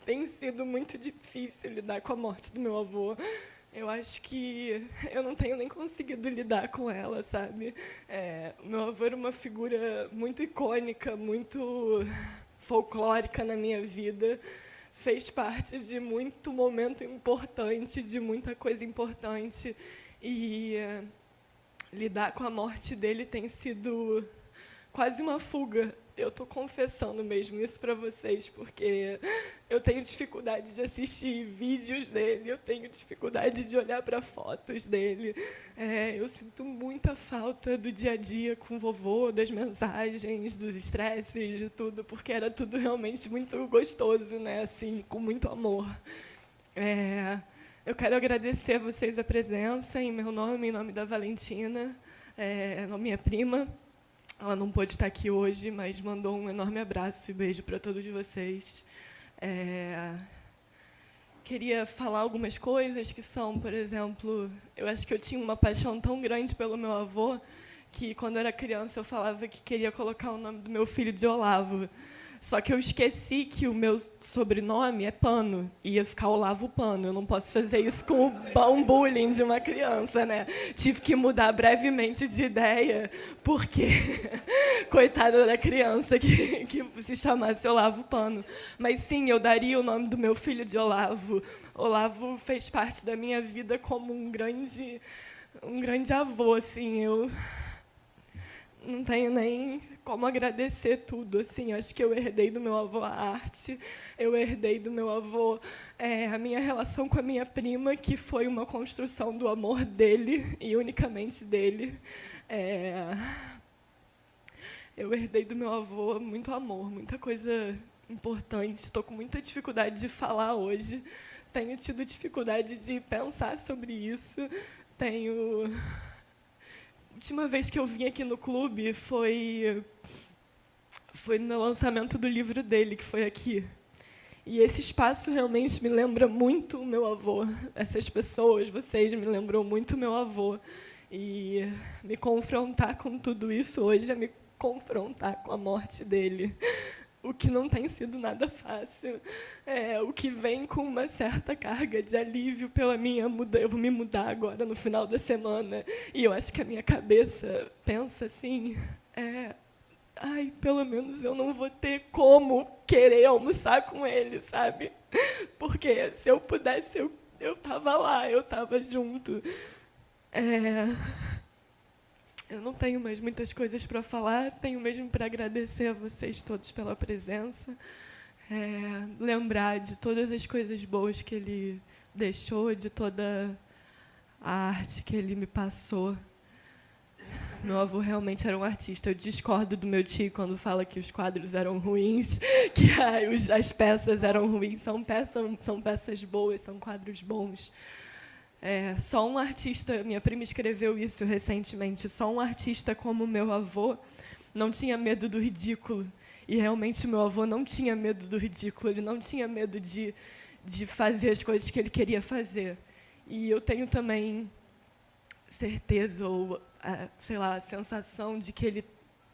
Tem sido muito difícil lidar com a morte do meu avô. Eu acho que eu não tenho nem conseguido lidar com ela, sabe? O meu avô era uma figura muito icônica, muito folclórica na minha vida. Fez parte de muito momento importante, de muita coisa importante. E lidar com a morte dele tem sido quase uma fuga. Eu estou confessando mesmo isso para vocês, porque eu tenho dificuldade de assistir vídeos dele, eu tenho dificuldade de olhar para fotos dele. Eu sinto muita falta do dia a dia com o vovô, das mensagens, dos estresses, de tudo, porque era tudo realmente muito gostoso, né? Assim, com muito amor. Eu quero agradecer a vocês a presença em meu nome, em nome da Valentina, a minha prima. Ela não pôde estar aqui hoje, mas mandou um enorme abraço e beijo para todos vocês. Queria falar algumas coisas que são, por exemplo, eu acho que eu tinha uma paixão tão grande pelo meu avô que, quando eu era criança, eu falava que queria colocar o nome do meu filho de Olavo. Só que eu esqueci que o meu sobrenome é Pano, e ia ficar Olavo Pano. Eu não posso fazer isso com o bullying de uma criança, né? Tive que mudar brevemente de ideia, porque coitada da criança que se chamasse Olavo Pano. Mas sim, eu daria o nome do meu filho de Olavo. Olavo fez parte da minha vida como um grande avô, assim. Eu não tenho nem como agradecer tudo, assim. Acho que eu herdei do meu avô a arte, eu herdei do meu avô a minha relação com a minha prima, que foi uma construção do amor dele e unicamente dele. Eu herdei do meu avô muito amor, muita coisa importante. Estou com muita dificuldade de falar hoje, tenho tido dificuldade de pensar sobre isso, A última vez que eu vim aqui no clube foi no lançamento do livro dele, que foi aqui. E esse espaço realmente me lembra muito o meu avô. Essas pessoas, vocês, me lembram muito o meu avô. E me confrontar com tudo isso hoje é me confrontar com a morte dele. O que não tem sido nada fácil. O que vem com uma certa carga de alívio pela minha mudança. Eu vou me mudar agora no final da semana, e eu acho que a minha cabeça pensa assim, pelo menos eu não vou ter como querer almoçar com ele, sabe? Porque se eu pudesse, eu estava lá, eu estava junto. Eu não tenho mais muitas coisas para falar, tenho mesmo para agradecer a vocês todos pela presença, lembrar de todas as coisas boas que ele deixou, de toda a arte que ele me passou. Meu avô realmente era um artista. Eu discordo do meu tio quando fala que os quadros eram ruins, que as peças eram ruins. São peças boas, são quadros bons. Só um artista, minha prima escreveu isso recentemente, só um artista como meu avô não tinha medo do ridículo. E realmente meu avô não tinha medo do ridículo, ele não tinha medo de fazer as coisas que ele queria fazer. E eu tenho também certeza, ou a sensação de que ele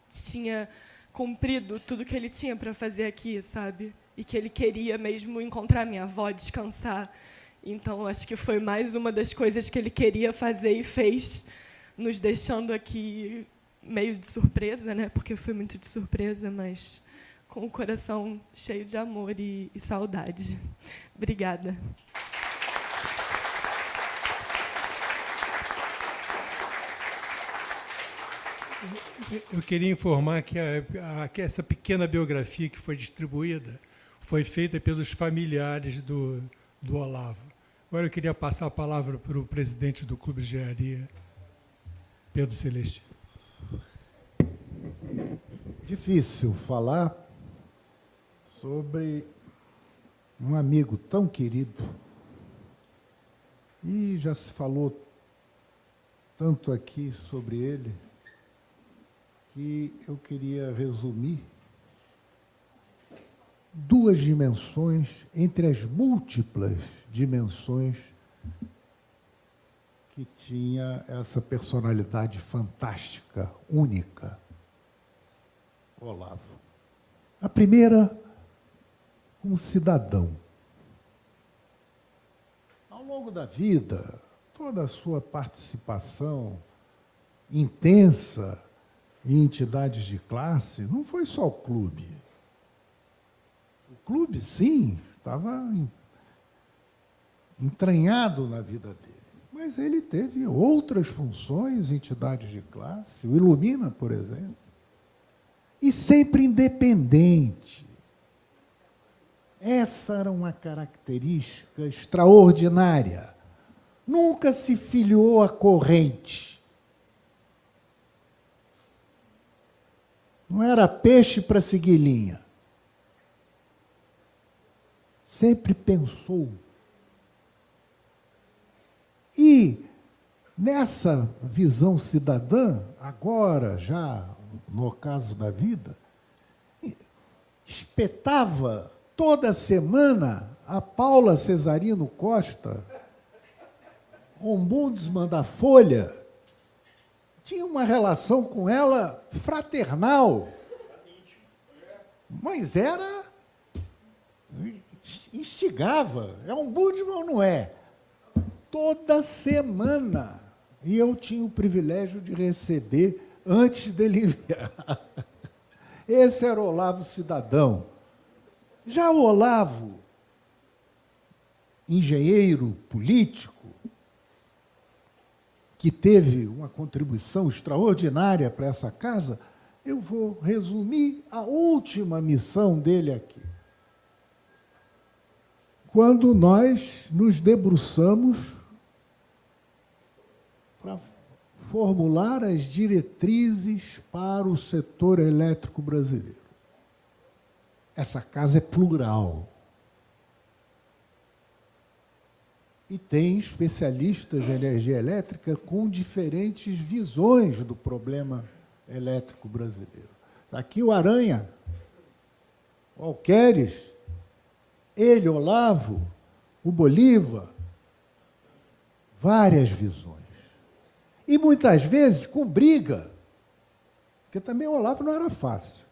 tinha cumprido tudo que ele tinha para fazer aqui, sabe? E que ele queria mesmo encontrar minha avó, descansar. Então, acho que foi mais uma das coisas que ele queria fazer e fez, nos deixando aqui meio de surpresa, né? Porque foi muito de surpresa, mas com o coração cheio de amor e saudade. Obrigada. Eu queria informar que essa pequena biografia que foi distribuída foi feita pelos familiares do Olavo. Agora eu queria passar a palavra para o presidente do Clube de Engenharia, Pedro Celestino. Difícil falar sobre um amigo tão querido. E já se falou tanto aqui sobre ele, que eu queria resumir duas dimensões entre as múltiplas dimensões que tinha essa personalidade fantástica, única, Olavo. A primeira, como cidadão. Ao longo da vida, toda a sua participação intensa em entidades de classe não foi só o clube. O clube, sim, estava entranhado na vida dele, mas ele teve outras funções, entidades de classe, o Ilumina, por exemplo, e sempre independente. Essa era uma característica extraordinária. Nunca se filiou à corrente. Não era peixe para seguir linha. Sempre pensou E, nessa visão cidadã, agora, já no ocaso da vida, espetava toda semana a Paula Cesarino Costa, ombudsman da Folha, tinha uma relação com ela fraternal, mas instigava. É ombudsman ou não é? Toda semana. E eu tinha o privilégio de receber antes dele enviar. Esse era o Olavo cidadão. Já o Olavo, engenheiro político, que teve uma contribuição extraordinária para essa casa, eu vou resumir a última missão dele aqui. Quando nós nos debruçamos para formular as diretrizes para o setor elétrico brasileiro. Essa casa é plural. E tem especialistas de energia elétrica com diferentes visões do problema elétrico brasileiro. Aqui o Aranha, o Alqueres, ele, Olavo, o Bolívar, várias visões. E muitas vezes com briga, porque também o Olavo não era fácil.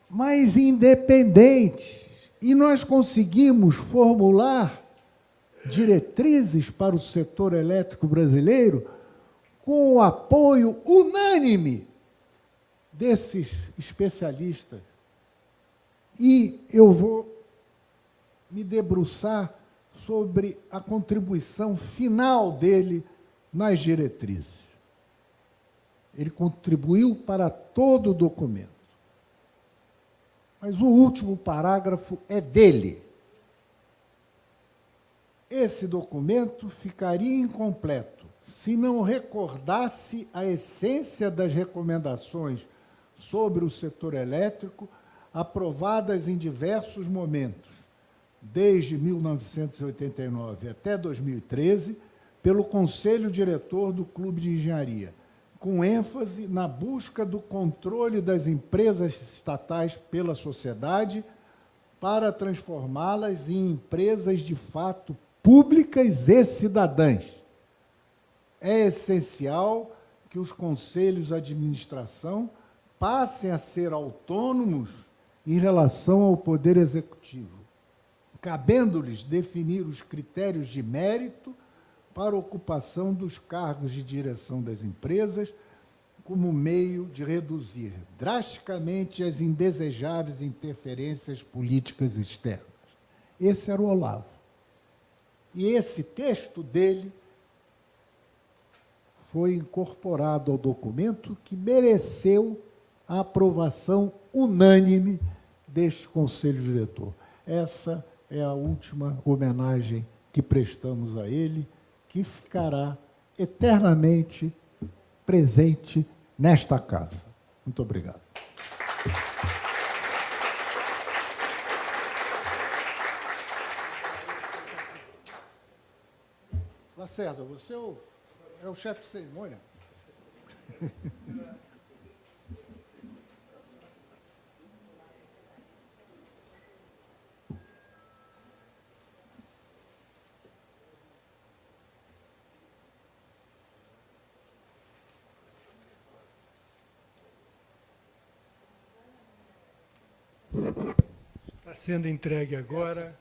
Mas independentes. E nós conseguimos formular diretrizes para o setor elétrico brasileiro com o apoio unânime desses especialistas. E eu vou me debruçar sobre a contribuição final dele nas diretrizes. Ele contribuiu para todo o documento. Mas o último parágrafo é dele. Esse documento ficaria incompleto se não recordasse a essência das recomendações sobre o setor elétrico aprovadas em diversos momentos, desde 1989 até 2013, pelo Conselho Diretor do Clube de Engenharia, com ênfase na busca do controle das empresas estatais pela sociedade para transformá-las em empresas de fato públicas e cidadãs. É essencial que os conselhos de administração passem a ser autônomos em relação ao Poder Executivo, cabendo-lhes definir os critérios de mérito para a ocupação dos cargos de direção das empresas, como meio de reduzir drasticamente as indesejáveis interferências políticas externas. Esse era o Olavo. E esse texto dele foi incorporado ao documento que mereceu a aprovação unânime deste Conselho Diretor. Essa é a última homenagem que prestamos a ele, que ficará eternamente presente nesta casa. Muito obrigado. Lacerda, você é o chefe de cerimônia? Está sendo entregue agora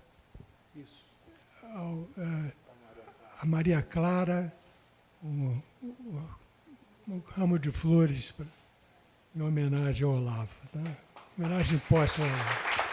a Maria Clara um ramo de flores em homenagem ao Olavo. Tá? Homenagem posta ao Olavo.